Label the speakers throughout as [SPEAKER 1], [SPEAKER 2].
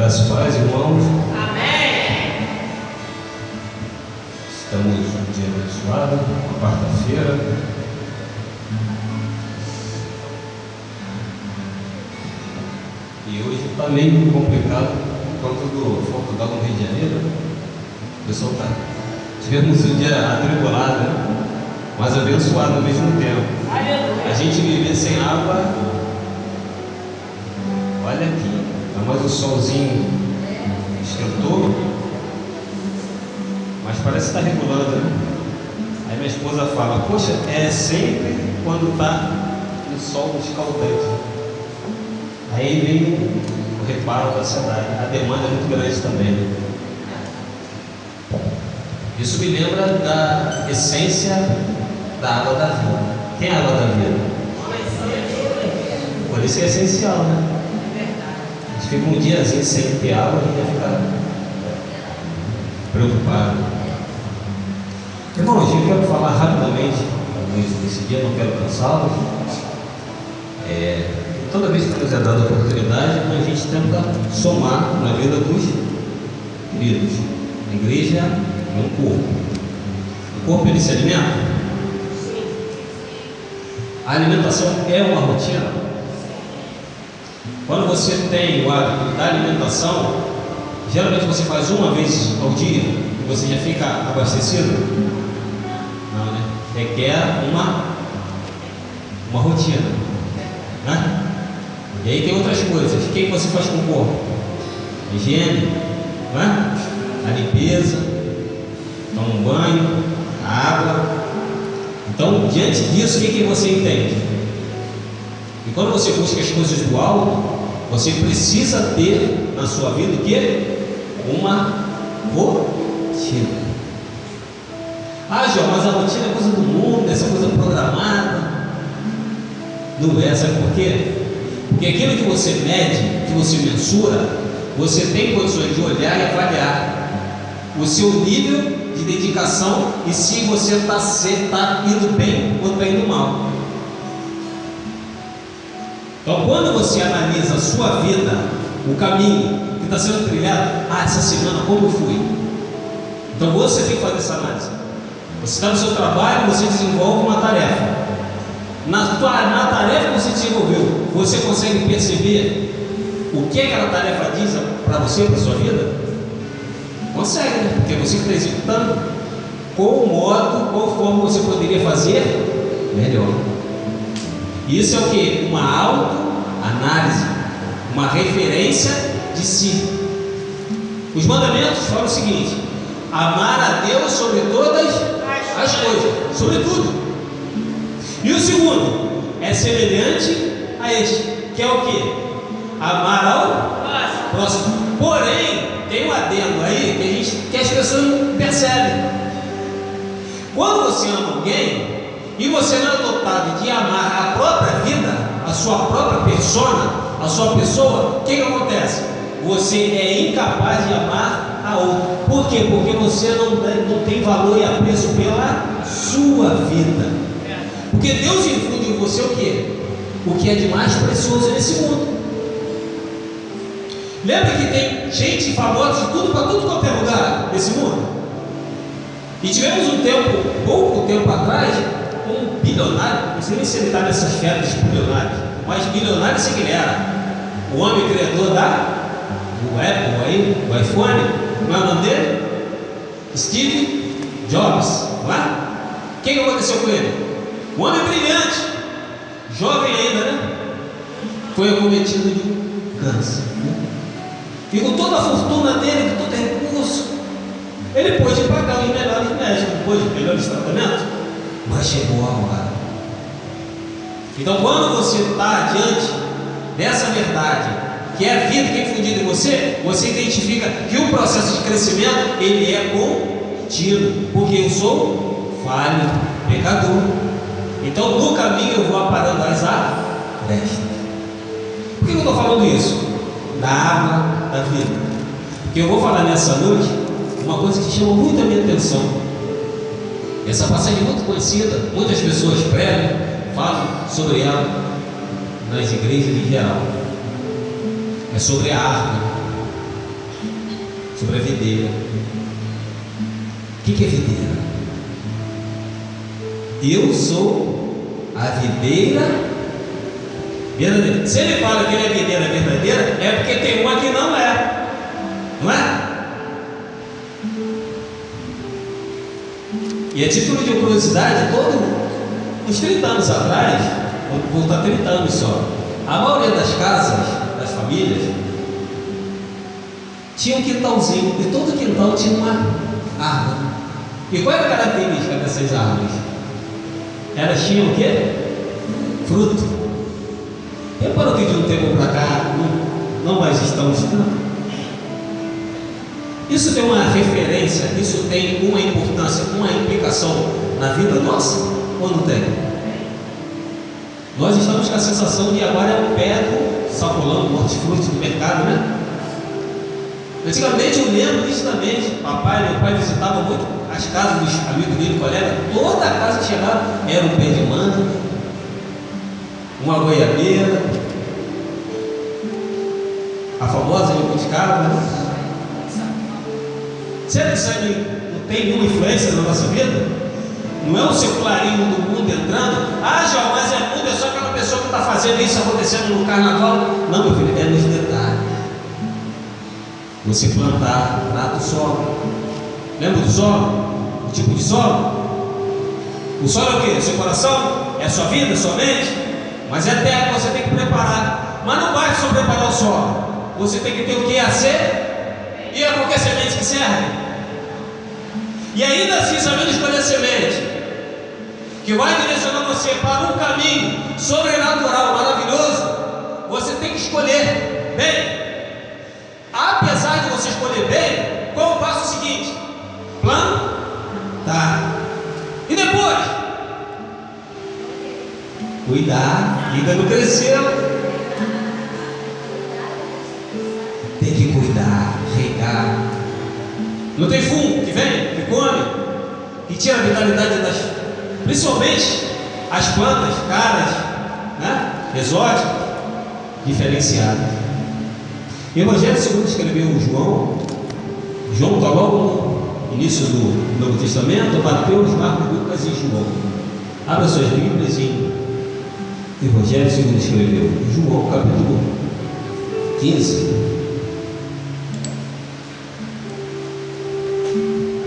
[SPEAKER 1] Graças a Deus, irmãos.
[SPEAKER 2] Amém.
[SPEAKER 1] Estamos num dia abençoado, uma quarta-feira. E hoje está meio complicado por causa do foco d'água no Rio de Janeiro. O pessoal está. Tivemos um dia atribulado, né? Mas abençoado ao mesmo tempo. A gente viver sem água. Olha aqui, mas o solzinho esquentou, mas parece que está regulando, né? Aí minha esposa fala: poxa, é sempre quando está o sol escaldante. Aí vem o reparo da cidade, a demanda é muito grande também, né? Isso me lembra da essência da água da vida. Tem a água da vida? Por isso que é essencial, né? A gente fica um diazinho sem ter água, a gente vai ficar preocupado. Irmãos, eu quero falar rapidamente nesse dia, não quero cansá-los. Toda vez que nos é dada a oportunidade, a gente tenta somar na vida dos queridos. A igreja é um corpo. O corpo, ele se alimenta? A alimentação é uma rotina. Quando você tem o hábito da alimentação, geralmente você faz uma vez ao dia e você já fica abastecido? Não, né? Requer uma rotina, né? E aí tem outras coisas. O que você faz com o corpo? Higiene, né? A limpeza, toma um banho, a água. Então, diante disso, o que você entende? E quando você busca as coisas do alto, você precisa ter na sua vida o quê? Uma rotina. Ah, João, mas a rotina é coisa do mundo, essa coisa programada. Não é, sabe por quê? Porque aquilo que você mede, que você mensura, você tem condições de olhar e avaliar o seu nível de dedicação e se você está indo bem ou está indo mal. Então, quando você analisa a sua vida, o caminho que está sendo trilhado, essa semana como eu fui? Então você tem que fazer essa análise. Você está no seu trabalho, você desenvolve uma tarefa. Na tarefa que você desenvolveu, você consegue perceber o que aquela tarefa diz para você, para a sua vida? Consegue, né? Porque você está executando. Qual modo, qual forma você poderia fazer melhor? Isso é o que? Uma autoanálise, uma referência de si. Os mandamentos falam o seguinte: amar a Deus sobre todas as coisas, sobre tudo. E o segundo é semelhante a este, que é o que? Amar ao próximo. Porém, tem um adendo aí que as pessoas não percebem. Quando você ama alguém e você não é dotado de amar a própria vida, a sua própria persona, a sua pessoa, o que acontece? Você é incapaz de amar a outra. Por quê? Porque você não tem valor e apreço pela sua vida. Porque Deus infunde em você o quê? O que é de mais precioso nesse mundo. Lembra que tem gente famosa de tudo para tudo quanto é lugar nesse mundo? E tivemos pouco tempo atrás, um bilionário, não sei nem se ele está nessas férias bilionários, mas bilionário sei que ele era. O homem criador do Apple aí, do iPhone, não é o nome dele? Steve Jobs, não é? O que aconteceu com ele? Um homem brilhante, jovem ainda, né? Foi acometido de câncer, né? E com toda a fortuna dele, com todo recurso, ele pôde pagar os melhores médicos, pôde os melhores tratamentos, mas chegou a hora. Então, quando você está diante dessa verdade, que é a vida que é infundida em você, você identifica que o processo de crescimento ele é contínuo, porque eu sou falho, pecador. Então, no caminho eu vou aparando as arestas. Por que eu estou falando isso? Da água da vida. Porque eu vou falar nessa noite uma coisa que chama muito a minha atenção. Essa passagem é muito conhecida, muitas pessoas pregam, falam sobre ela nas igrejas em geral. É sobre a arca. sobre a videira. O que é videira? Eu sou a videira verdadeira. Se ele fala que ele é videira verdadeira, é porque tem uma que não é. Não é? E a título de curiosidade, uns 30 anos atrás, vou voltar 30 anos só, a maioria das casas, das famílias, tinha um quintalzinho, e todo quintal tinha uma árvore. E qual era a característica dessas árvores? Elas tinham o quê? Fruto. Reparou que de um tempo para cá não mais estamos tanto? Isso tem uma referência, isso tem uma importância, uma implicação na vida nossa? Ou não tem? Nós estamos com a sensação de agora é o pé do sacolão, hortifruti do mercado, né? Antigamente eu lembro nitidamente, meu pai visitava muito as casas dos amigos dele, colegas, toda a casa que chegava era um pé de manga, uma goiabeira, a famosa jabuticaba, né? Será que isso aí não tem nenhuma influência na nossa vida? Não é um secularismo do mundo entrando? João, mas é mundo, é só aquela pessoa que está fazendo isso acontecendo no carnaval. Não, meu filho, é nos detalhes. Você plantar, trata o solo. Lembra do solo? O tipo de solo? O solo é o quê? Seu coração? É a sua vida, sua mente? Mas é terra que você tem que preparar. Mas não basta só preparar o solo. Você tem que ter o que a ser e a qualquer semente que serve. E ainda assim, sabendo escolher a semente que vai direcionar você para um caminho sobrenatural, maravilhoso, você tem que escolher bem. Apesar de você escolher bem, qual o passo seguinte? Plantar. E depois? Cuidar. Ainda não cresceu. Tem que cuidar, regar. Não tem fungo que vem, que come, que tira a vitalidade principalmente as plantas caras, né? Exóticas, diferenciadas. O Evangelho segundo escreveu João está logo no início do Novo Testamento, Mateus, Marcos, Lucas e João. Abra suas Bíblias em Evangelho segundo escreveu João, capítulo 15.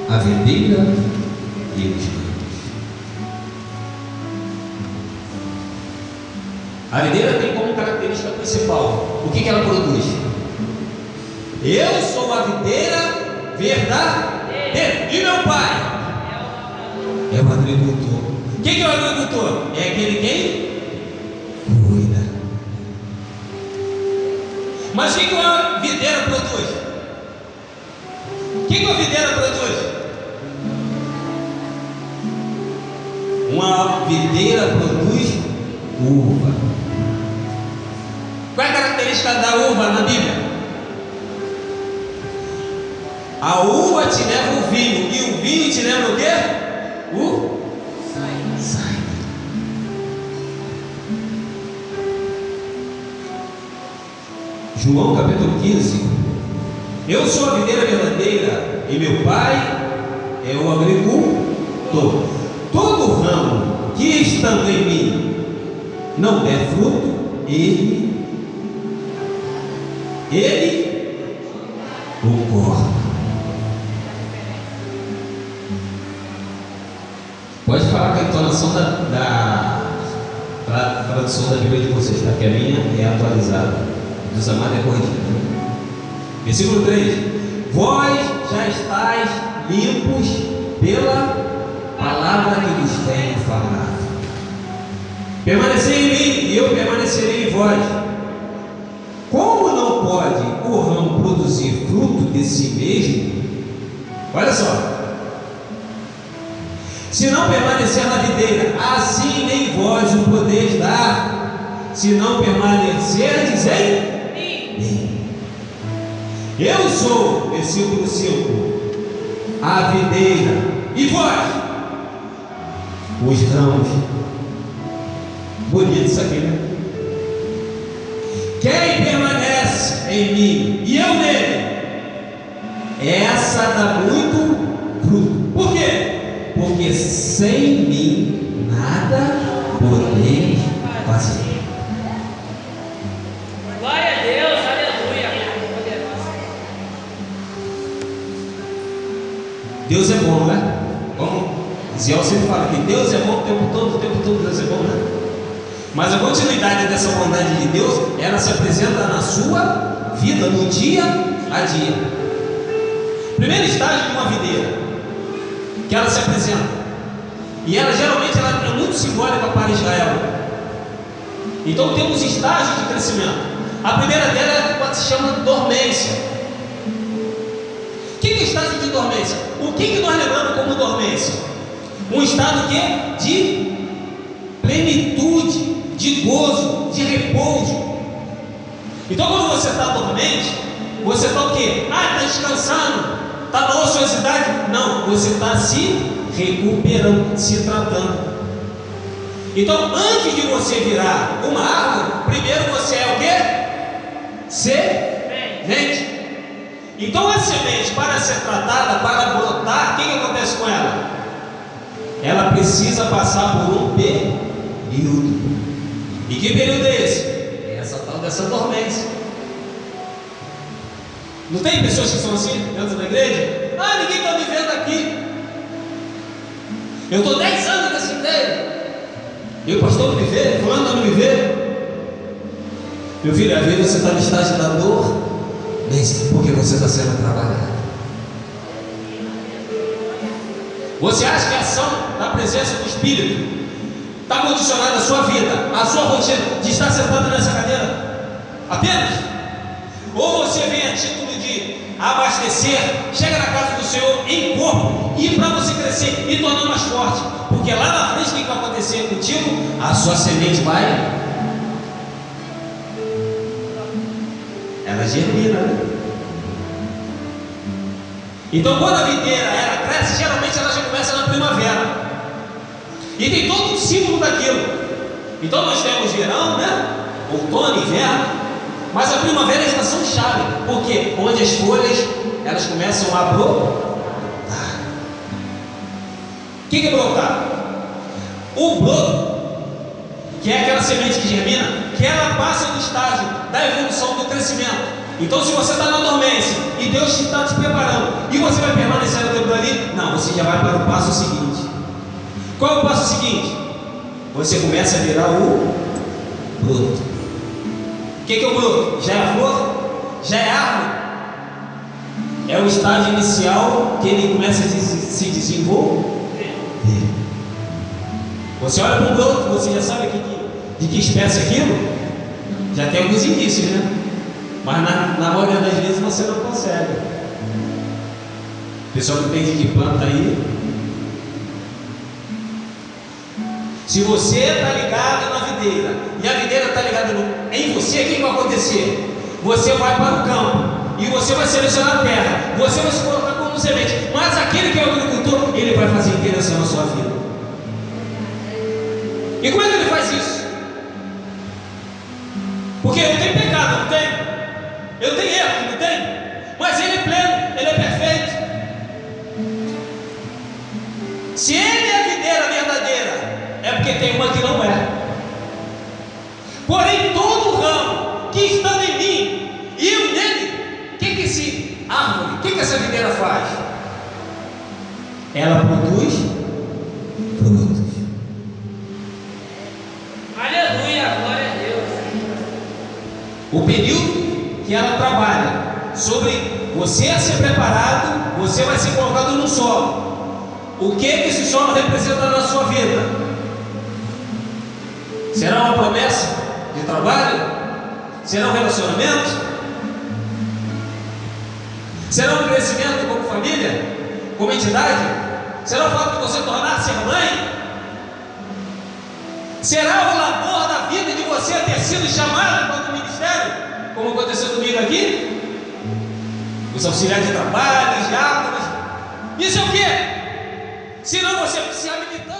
[SPEAKER 1] A videira e os ramos. A videira tem como característica principal o que ela produz? Eu sou a videira verdadeira e meu pai é o agricultor. Quem é o agricultor? É aquele quem cuida. Mas o que a videira produz? O que a videira produz? Uma videira produz uva. Qual é a característica da uva na Bíblia? A uva te leva o vinho, e o vinho te leva o quê? O sangue. João capítulo 15. Eu sou a videira verdadeira e meu pai é o agricultor. Todo ramo que estando em mim não der fruto, ele o corta. Pode falar com a entonação da tradução da Bíblia de vocês, tá? Que a minha é atualizada. Dos amados é corrigida. Versículo 3: Vós já estáis limpos pela palavra que vos tenho falado. Permanecei em mim e eu permanecerei em vós. Como não pode o ramo produzir fruto de si mesmo? Olha só. Se não permanecer na videira, assim nem vós o podeis dar. Se não permanecerdes em mim. Eu sou, versículo 5, a videira, e vós, os ramos. Bonito isso aqui, né? Quem permanece em mim e eu nele, essa dá muito fruto. Por quê? Porque sem mim nada podeis fazer.
[SPEAKER 2] Glória a Deus, aleluia.
[SPEAKER 1] Deus é bom, né? Vamos, Ziel sempre fala que Deus é bom o tempo todo Deus é bom, né? Mas a continuidade dessa bondade de Deus, ela se apresenta na sua vida, no dia a dia. Primeiro estágio de uma videira, que ela se apresenta, e ela geralmente ela é muito simbólica para Israel. Então temos estágios de crescimento. A primeira dela é o que se chama dormência. O que é estágio de dormência? O que nós lembramos como dormência? Um estado de plenitude, de gozo, de repouso. Então quando você está dormente, você está o quê? Está descansando, está na ociosidade? Não, você está se recuperando, se tratando. Então antes de você virar uma árvore, primeiro você é o quê? Semente. Então a semente, para ser tratada, para brotar, o que acontece com ela? Ela precisa passar por um período. E que período é esse? É essa tal dessa dormência. Não tem pessoas que são assim dentro da igreja? Ah, ninguém está me vendo aqui. Eu estou 10 anos nessa igreja. E o pastor não me vê, fulano não me vê. Meu filho, às vezes você está no estágio da dor, porque você está sendo trabalhado. Você acha que a ação da presença do Espírito está condicionada à sua vida, à sua rotina, de estar sentado nessa cadeira apenas? Ou você vem a título de abastecer, chega na casa do Senhor em corpo, e para você crescer e tornar mais forte, porque lá na frente o que vai acontecer contigo? A sua semente vai, ela germina, né? Então quando a videira ela cresce, geralmente ela já começa na primavera, e tem todo um ciclo daquilo. Então nós temos verão, né? Outono, inverno, mas a primavera é a estação chave, porque onde as folhas elas começam a brotar. O que é brotar? O broto, que é aquela semente que germina, que ela passa no estágio da evolução, do crescimento. Então se você está na dormência e Deus está te preparando e você vai permanecer no tempo ali, não, você já vai para o passo seguinte. Qual é o passo seguinte? Você começa a virar o broto. O que é o broto? Já é a flor? Já é a árvore? É o estágio inicial que ele começa a se desenvolver. Você olha para o broto, você já sabe de que espécie é aquilo? Já tem alguns indícios, né? Mas na maioria das vezes você não consegue. O pessoal que entende de planta aí, se você está ligado na videira e a videira está ligada em você, o que vai acontecer? Você vai para o campo e você vai selecionar a terra, você vai se colocar como semente, mas aquele que é o agricultor, ele vai fazer interação na sua vida. E como é que ele faz isso? Porque eu tenho pecado, não tenho? Eu tenho erro, não tenho? Mas ele é pleno, ele é perfeito. Se ele é a videira verdadeira, é porque tem uma que não é. Porém, todo ramo que está em mim e eu nele, o que esse árvore, o que essa videira faz? Ela produz frutos.
[SPEAKER 2] Aleluia, glória a Deus.
[SPEAKER 1] O período que ela trabalha sobre você a ser preparado, você vai ser colocado no solo. O que esse solo representa na sua vida? Será uma promessa de trabalho? Será um relacionamento? Será um crescimento como família? Como entidade? Será o fato de você tornar-se mãe? Será o labor da vida de você ter sido chamado para o ministério? Como aconteceu comigo aqui? Os auxiliares de trabalho, os diáconos. Isso é o quê? Senão você se habilitar